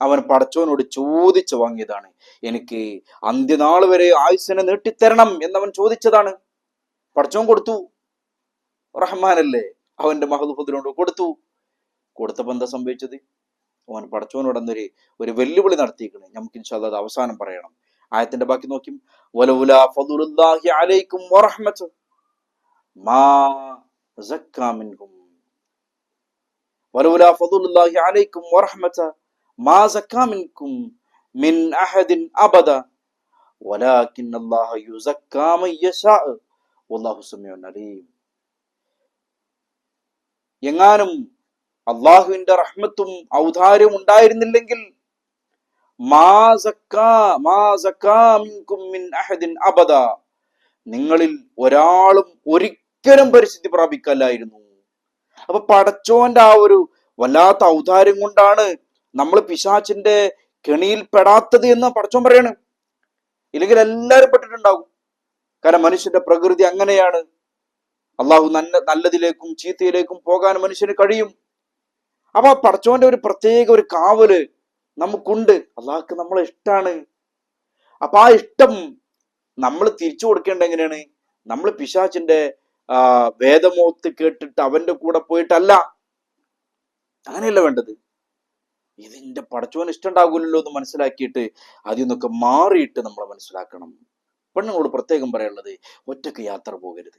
അവൻ പടച്ചോനോട് ചോദിച്ചു വാങ്ങിയതാണ്, എനിക്ക് അന്ത്യനാൾ വരെ ആയുസ്സിനെ നീട്ടിത്തരണം എന്നവൻ ചോദിച്ചതാണ്. പടച്ചോൻ കൊടുത്തു, റഹ്മാനല്ലേ, അവന്റെ മഹദുഫദിനോട് കൊടുത്തപ്പോ എന്താ സംഭവിച്ചത്? അവൻ പടച്ചോനോട് ഒരു വെല്ലുവിളി നടത്തിയിരിക്കണേ. നമുക്ക് ഇൻഷാ അല്ലാഹ് അത് അവസാനം പറയണം. ആയത്തിന്റെ ബാക്കി നോക്കി, വലൗലാ ഫദ്ലുല്ലാഹി അലൈക്കും വറഹ്മതു മാ സക്കാ മിൻകും, വലൗലാ ഫദ്ലുല്ലാഹി അലൈക്കും വറഹ്മതു മാ സക്കാ മിൻകും മിൻ അഹദിൻ അബദ വലാകിന്നല്ലാഹ യുസക്കാ മൻ യശാ വല്ലാഹു സമീഉൻ അലീം. എങ്ങാനും അള്ളാഹുവിന്റെ റഹ്മത്തും ഔദാര്യവും ഉണ്ടായിരുന്നില്ലെങ്കിൽ അബദ, നിങ്ങളിൽ ഒരാളും ഒരിക്കലും പരിശുദ്ധി പ്രാപിക്കല്ലായിരുന്നു. അപ്പൊ പടച്ചോന്റെ ആ ഒരു വല്ലാത്ത ഔദാര്യം കൊണ്ടാണ് നമ്മൾ പിശാചിന്റെ കെണിയിൽ പെടാത്തത് എന്ന് പടച്ചോൻ പറയാണ്. ഇല്ലെങ്കിൽ എല്ലാവരും പെട്ടിട്ടുണ്ടാകും. കാരണം മനുഷ്യന്റെ പ്രകൃതി അങ്ങനെയാണ്. അള്ളാഹു നല്ലതിലേക്കും ചീത്തയിലേക്കും പോകാൻ മനുഷ്യന് കഴിയും. അപ്പൊ പടച്ചോന്റെ ഒരു പ്രത്യേക ഒരു കാവല് നമുക്കുണ്ട്. അള്ളാഹ്ക്ക് നമ്മളെ ഇഷ്ടാണ്. അപ്പൊ ആ ഇഷ്ടം നമ്മൾ തിരിച്ചു കൊടുക്കേണ്ട എങ്ങനെയാണ്? നമ്മൾ പിശാചിന്റെ വേദമോത്ത് കേട്ടിട്ട് അവന്റെ കൂടെ പോയിട്ടല്ല. അങ്ങനെയല്ല വേണ്ടത്. ഇതിന്റെ പടച്ചോന് ഇഷ്ടമുണ്ടാകൂലല്ലോ എന്ന് മനസ്സിലാക്കിയിട്ട് അതിൽ നിന്നൊക്കെ മാറിയിട്ട് നമ്മൾ മനസ്സിലാക്കണം. പെണ്ണുങ്ങളോട് പ്രത്യേകം പറയാനുള്ളത്, ഒറ്റയ്ക്ക് യാത്ര പോകരുത്.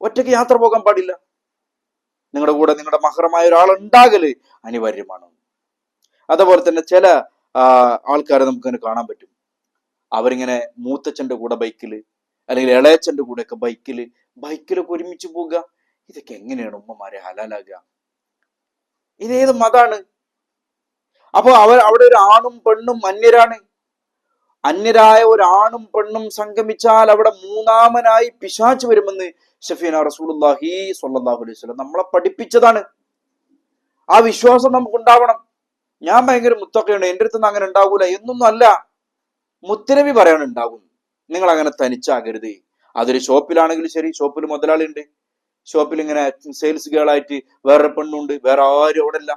ഒറ്റയ്ക്ക് യാത്ര പോകാൻ പാടില്ല. നിങ്ങളുടെ കൂടെ നിങ്ങളുടെ മഹറമായ ഒരാളുണ്ടാകല് അനിവാര്യമാണ്. അതുപോലെ തന്നെ ചില ആൾക്കാരെ നമുക്കങ്ങനെ കാണാൻ പറ്റും. അവരിങ്ങനെ മൂത്തച്ഛന്റെ കൂടെ ബൈക്കില് അല്ലെങ്കിൽ ഇളയച്ഛന്റെ കൂടെ ഒക്കെ ബൈക്കിലൊക്കെ ഒരുമിച്ച് പോകുക. ഇതൊക്കെ എങ്ങനെയാണ് ഉമ്മമാരെ ഹലാലാകുക? ഇതേത് മതാണ്? അപ്പൊ അവിടെ ഒരു ആണും പെണ്ണും അന്യരാണ്. അന്യരായ ഒരു ആണും പെണ്ണും സംഗമിച്ചാൽ അവിടെ മൂന്നാമനായി പിശാച് വരുമെന്ന് ഷഫീന റസൂലുള്ളാഹി സ്വല്ലല്ലാഹു അലൈഹി വസല്ലം നമ്മളെ പഠിപ്പിച്ചതാണ്. ആ വിശ്വാസം നമുക്ക് ഉണ്ടാവണം. ഞാൻ ഭയങ്കര മുത്തഖയാണ്, എൻ്റെ അടുത്ത് നിന്ന് അങ്ങനെ ഉണ്ടാകൂല എന്നൊന്നും അല്ല. മുത്തനബി പറയാനുണ്ടാകും. നിങ്ങൾ അങ്ങനെ തനിച്ചാകരുത്. അതൊരു ഷോപ്പിലാണെങ്കിലും ശരി, ഷോപ്പിൽ മുതലാളി ഉണ്ട്, ഷോപ്പിൽ ഇങ്ങനെ സെയിൽസ് ഗേളായിട്ട് വേറെ പെണ്ണുണ്ട്, വേറെ ആരും അവിടെ ഇല്ല.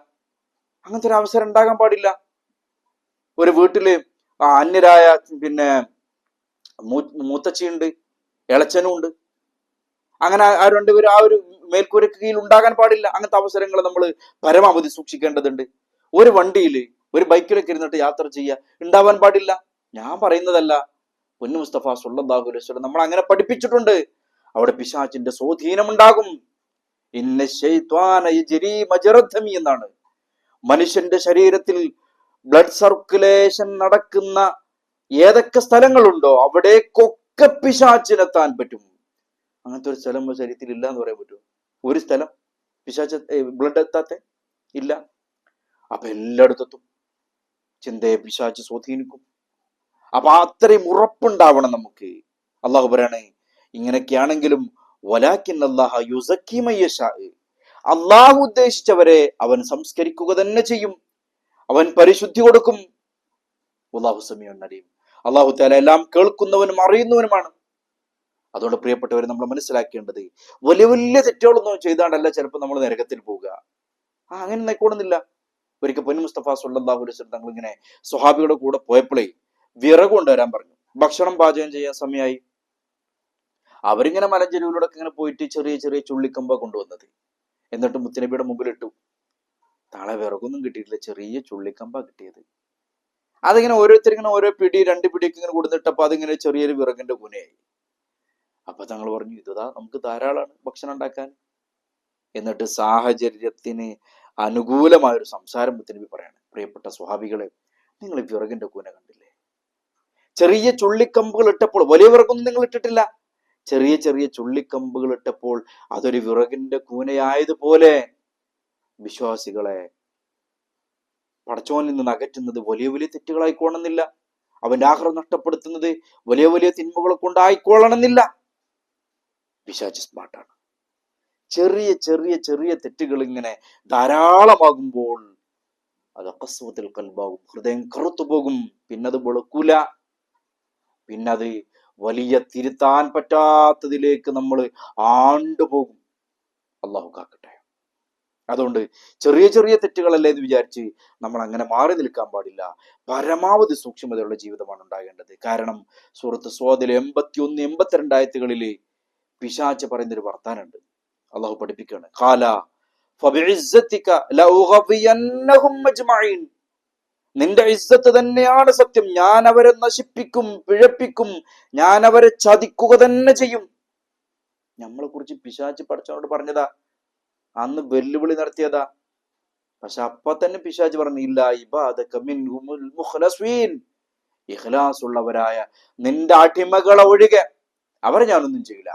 അങ്ങനത്തെ ഒരു അവസരം ഉണ്ടാകാൻ പാടില്ല. ഒരു വീട്ടില് അന്യരായ മൂത്തച്ഛയുണ്ട്, ഇളച്ചനും ഉണ്ട്. അങ്ങനെ ആ രണ്ടുപേരും ആ ഒരു മേൽക്കൂരക്ക് കീഴിൽ ഉണ്ടാകാൻ പാടില്ല. അങ്ങനത്തെ അവസരങ്ങൾ നമ്മൾ പരമാവധി സൂക്ഷിക്കേണ്ടതുണ്ട്. ഒരു വണ്ടിയിൽ ഒരു ബൈക്കിലൊക്കെ ഇരുന്നിട്ട് യാത്ര ചെയ്യുക ഉണ്ടാവാൻ പാടില്ല. ഞാൻ പറയുന്നതല്ല, പൊന്നു മുസ്തഫ സ്വല്ലല്ലാഹു അലൈഹി വസല്ലം നമ്മൾ അങ്ങനെ പഠിപ്പിച്ചിട്ടുണ്ട്. അവിടെ പിശാചിന്റെ സ്വാധീനം ഉണ്ടാകും. ഇന്ന ശൈത്വാന യജ്രി മജ്റദ് ദമി എന്നാണ്. മനുഷ്യന്റെ ശരീരത്തിൽ ബ്ലഡ് സർക്കുലേഷൻ നടക്കുന്ന ഏതൊക്കെ സ്ഥലങ്ങളുണ്ടോ അവിടേക്കൊക്കെ പിശാചിനെത്താൻ പറ്റും. അങ്ങനത്തെ ഒരു സ്ഥലം ശരീരത്തിൽ ഇല്ല എന്ന് പറയാൻ പറ്റുമോ? ഒരു സ്ഥലം പിശാച് ബ്ലഡ് എത്താത്ത ഇല്ല. അപ്പൊ എല്ലായിടത്തും ചിന്തയെ പിശാച് സ്വാധീനിക്കും. അപ്പൊ അത്രയും ഉറപ്പുണ്ടാവണം നമുക്ക്. അള്ളാഹു പറയാണ്, ഇങ്ങനെയൊക്കെയാണെങ്കിലും വലാകിൻ അല്ലാഹ യുസക്കി മയ്യശാ, അള്ളാഹു ഉദ്ദേശിച്ചവരെ അവൻ സംസ്കരിക്കുക തന്നെ ചെയ്യും, അവൻ പരിശുദ്ധി കൊടുക്കും. അല്ലാഹു സമീഉൻ അലീം. അള്ളാഹു തആല എല്ലാം കേൾക്കുന്നവനും അറിയുന്നവനുമാണ്. അതുകൊണ്ട് പ്രിയപ്പെട്ടവരെ, നമ്മൾ മനസ്സിലാക്കേണ്ടത് വലിയ വലിയ തെറ്റുകളൊന്നും ചെയ്താണ്ടല്ല ചിലപ്പോൾ നമ്മൾ നരകത്തിൽ പോവുക. അങ്ങനെ നിൽക്കണമെന്നില്ല. ഒരിക്കൽ പൊന്നു മുസ്തഫ സ്വല്ലല്ലാഹു അലൈഹി വസല്ലം തങ്ങൾ ഇങ്ങനെ സ്വഹാബിയുടെ കൂടെ പോയപ്പോഴേ വിറക് കൊണ്ടുവരാൻ പറഞ്ഞു. ഭക്ഷണം പാചകം ചെയ്യാൻ സമയമായി. അവരിങ്ങനെ മലഞ്ചെരുവിലൂടെ ഇങ്ങനെ പോയിട്ട് ചെറിയ ചെറിയ ചുള്ളിക്കമ്പ കൊണ്ടുവന്നത്. എന്നിട്ട് മുത്തുനബിയുടെ മുമ്പിലിട്ടു. താളെ വിറകൊന്നും കിട്ടിയിട്ടില്ല, ചെറിയ ചുള്ളിക്കമ്പ കിട്ടിയത്. അതിങ്ങനെ ഓരോരുത്തരിങ്ങനെ ഓരോ പിടി 2 പിടിയൊക്കെ ഇങ്ങനെ കൊടുത്തിട്ടപ്പോ അതിങ്ങനെ ചെറിയൊരു വിറകിന്റെ കൂനയായി. അപ്പൊ തങ്ങൾ പറഞ്ഞു, ഇതാ നമുക്ക് ധാരാളമാണ് ഭക്ഷണം ഉണ്ടാക്കാൻ. എന്നിട്ട് സാഹചര്യത്തിന് അനുകൂലമായൊരു സംസാരം മുത്തുനബി പറയാണ്, പ്രിയപ്പെട്ട സ്വഹാബികളെ, നിങ്ങൾ വിറകിന്റെ കൂന കണ്ടില്ലേ? ചെറിയ ചുള്ളിക്കമ്പുകൾ ഇട്ടപ്പോൾ, വലിയ വിറകൊന്നും നിങ്ങൾ ഇട്ടിട്ടില്ല, ചെറിയ ചെറിയ ചുള്ളിക്കമ്പുകൾ ഇട്ടപ്പോൾ അതൊരു വിറകിന്റെ കൂനയായതുപോലെ വിശ്വാസികളെ പടച്ചോനിൽ നിന്ന് അകറ്റുന്നത് വലിയ വലിയ തെറ്റുകളായിക്കോണമെന്നില്ല. അവന്റെ ആഖിറത്ത് നഷ്ടപ്പെടുത്തുന്നത് വലിയ വലിയ തിന്മകളെ കൊണ്ടായിക്കൊള്ളണമെന്നില്ല. പിശാച് സ്മാർട്ടാണ്. ചെറിയ ചെറിയ ചെറിയ തെറ്റുകൾ ഇങ്ങനെ ധാരാളമാകുമ്പോൾ അത് ഖസ്വത്തുൽ ഖൽബാകും, ഹൃദയം കറുത്തു പോകും. പിന്നത് വെളുക്കൂല. പിന്നത് വലിയ തിരുത്താൻ പറ്റാത്തതിലേക്ക് നമ്മൾ ആണ്ടുപോകും. അള്ളാഹു കാക്കട്ടെ. അതുകൊണ്ട് ചെറിയ ചെറിയ തെറ്റുകളല്ലേ എന്ന് വിചാരിച്ച് നമ്മൾ അങ്ങനെ മാറി നിൽക്കാൻ പാടില്ല. പരമാവധി സൂക്ഷ്മതയുള്ള ജീവിതമാണ് ഉണ്ടാകേണ്ടത്. കാരണം സൂറത്ത് സ്വാദിലെ 81, 82 ആയത്തുകളിൽ പിശാച് പറയുന്നൊരു വർത്താനുണ്ട്. അള്ളാഹു പഠിപ്പിക്കുകയാണ്, ഖാല ഫബിഇസ്സതിക ലഉഗവിയന്നഹും അജ്മഈൻ, നിന്റെ ഇസ്സത്ത് തന്നെയാണ് സത്യം, ഞാൻ അവരെ നശിപ്പിക്കും, പിഴപ്പിക്കും, ഞാൻ അവരെ ചതിക്കുക തന്നെ ചെയ്യും. നമ്മളെ കുറിച്ച് പിശാച് പടച്ചവനോട് പറഞ്ഞതാ, അന്ന് വെല്ലുവിളി നടത്തിയതാ. പക്ഷെ അപ്പൊ തന്നെ പിശാച് പറഞ്ഞു, ഇല്ല ഇബാദക മിൻഹുൽ മുഖ്ലസീൻ, ഇഖ്ലാസ് ഉള്ളവരായ നിന്റെ അടിമകളെ ഒഴികെ അവരെ ഞാനൊന്നും ചെയ്യില്ല,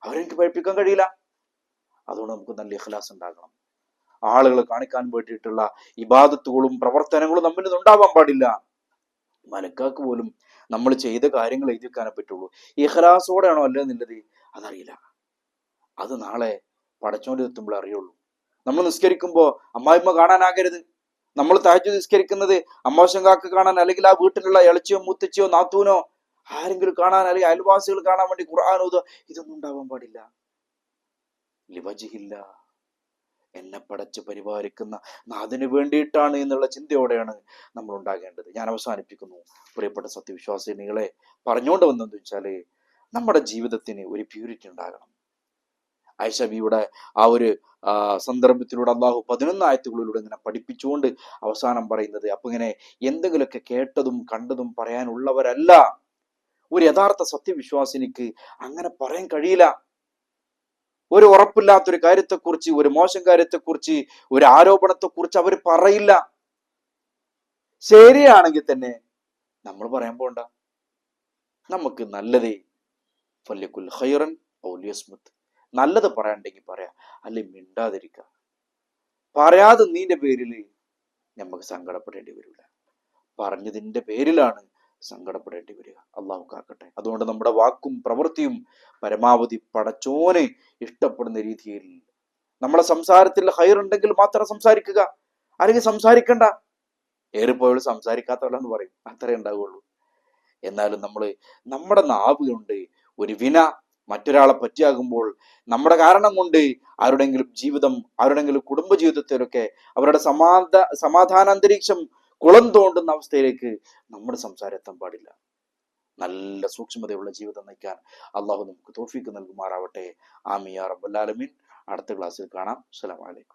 അവരെനിക്ക് പഠിപ്പിക്കാൻ കഴിയില്ല. അതുകൊണ്ട് നമുക്ക് നല്ല ഇഖ്ലാസ് ഉണ്ടാകണം. ആളുകൾ കാണിക്കാൻ വേണ്ടിയിട്ടുള്ള ഇബാദത്തുകളും പ്രവർത്തനങ്ങളും നമ്മിൽ ഉണ്ടാവാൻ പാടില്ല. മലക്കാക്ക് പോലും നമ്മൾ ചെയ്ത കാര്യങ്ങൾ എഴുതി വെക്കാനേ പറ്റുള്ളൂ. ഇഖ്ലാസോടെയാണോ അല്ലെന്നുള്ളത് അതറിയില്ല. അത് നാളെ പടച്ചോന്റെ എത്തുമ്പോൾ അറിയുള്ളൂ. നമ്മൾ നിസ്കരിക്കുമ്പോൾ അമ്മായിമ്മ കാണാനാകരുത്. നമ്മൾ തഹജ്ജുദ് നിസ്കരിക്കുന്നത് അമ്മാവശം കാക്ക കാണാൻ, അല്ലെങ്കിൽ ആ വീട്ടിലുള്ള ഇളച്ചിയോ മൂത്തച്ചിയോ നാത്തൂനോ ആരെങ്കിലും കാണാൻ, അല്ലെങ്കിൽ അയൽവാസികൾ കാണാൻ വേണ്ടി ഖുർആൻ ഓതുക, ഇതൊന്നും ഉണ്ടാവാൻ പാടില്ല. ലിവജിഹില്ല, എന്നെ പടച്ച് പരിപാലിക്കുന്ന നാഥന് വേണ്ടിയിട്ടാണ് എന്നുള്ള ചിന്തയോടെയാണ് നമ്മൾ ഉണ്ടാകേണ്ടത്. ഞാൻ അവസാനിപ്പിക്കുന്നു. പ്രിയപ്പെട്ട സത്യവിശ്വാസിനികളെ, പറഞ്ഞുകൊണ്ട് വന്നതെന്ന് വെച്ചാല് നമ്മുടെ ജീവിതത്തിന് ഒരു പ്യൂരിറ്റി ഉണ്ടാകണം. ആയിഷ ബിയുടെ ആ ഒരു സന്ദർഭത്തിലൂടെ അള്ളാഹു 11 ആയത്തുകളിലൂടെ ഇങ്ങനെ പഠിപ്പിച്ചുകൊണ്ട് അവസാനം പറയുന്നത്, അപ്പൊ ഇങ്ങനെ എന്തെങ്കിലുമൊക്കെ കേട്ടതും കണ്ടതും പറയാനുള്ളവരല്ല ഒരു യഥാർത്ഥ സത്യവിശ്വാസിനിക്ക്. അങ്ങനെ പറയാൻ കഴിയില്ല. ഒരു ഉറപ്പില്ലാത്തൊരു കാര്യത്തെക്കുറിച്ച്, ഒരു മോശം കാര്യത്തെക്കുറിച്ച്, ഒരു ആരോപണത്തെക്കുറിച്ച് അവർ പറയില്ല. ശരിയാണെങ്കിൽ തന്നെ നമ്മൾ പറയാൻ പോണ്ട. നമുക്ക് നല്ലതേ ഫല്യകുൽ ഖൈറൻ ഔ ലിയസ്മുത്, നല്ലത് പറയാണ്ടെങ്കിൽ പറയാ, അല്ലെങ്കിൽ മിണ്ടാതിരിക്ക. പറയാതെ നീന്റെ പേരിൽ നമുക്ക് സങ്കടപ്പെടേണ്ടി വരില്ല, പറഞ്ഞതിന്റെ പേരിലാണ് സങ്കടപ്പെടേണ്ടി വരിക. അള്ളാഹു കാക്കട്ടെ. അതുകൊണ്ട് നമ്മുടെ വാക്കും പ്രവൃത്തിയും പരമാവധി പടച്ചോനെ ഇഷ്ടപ്പെടുന്ന രീതിയിൽ, നമ്മളെ സംസാരത്തിൽ ഹൈറുണ്ടെങ്കിൽ മാത്രം സംസാരിക്കുക, അല്ലെങ്കിൽ സംസാരിക്കണ്ട. ഏറിപ്പോയോൾ സംസാരിക്കാത്തവരെന്ന് പറയും, അത്രേ ഉണ്ടാവുള്ളൂ. എന്നാലും നമ്മുടെ നാവ് കൊണ്ട് ഒരു വിന മറ്റൊരാളെ പറ്റിയാകുമ്പോൾ, നമ്മുടെ കാരണം കൊണ്ട് ആരുടെങ്കിലും ജീവിതം, ആരുടെങ്കിലും കുടുംബ ജീവിതത്തിലൊക്കെ അവരുടെ സമാധാന അന്തരീക്ഷം കുളം തോണ്ടുന്ന അവസ്ഥയിലേക്ക് നമ്മുടെ സംസാരം എത്താൻ പാടില്ല. നല്ല സൂക്ഷ്മതയുള്ള ജീവിതം നയിക്കാൻ അള്ളാഹു നമുക്ക് തൗഫീഖ് നൽകുമാറാവട്ടെ. ആമീൻ യാ റബ്ബൽ ആലമീൻ. അടുത്ത ക്ലാസ്സിൽ കാണാം. അസ്സലാമു അലൈക്കും.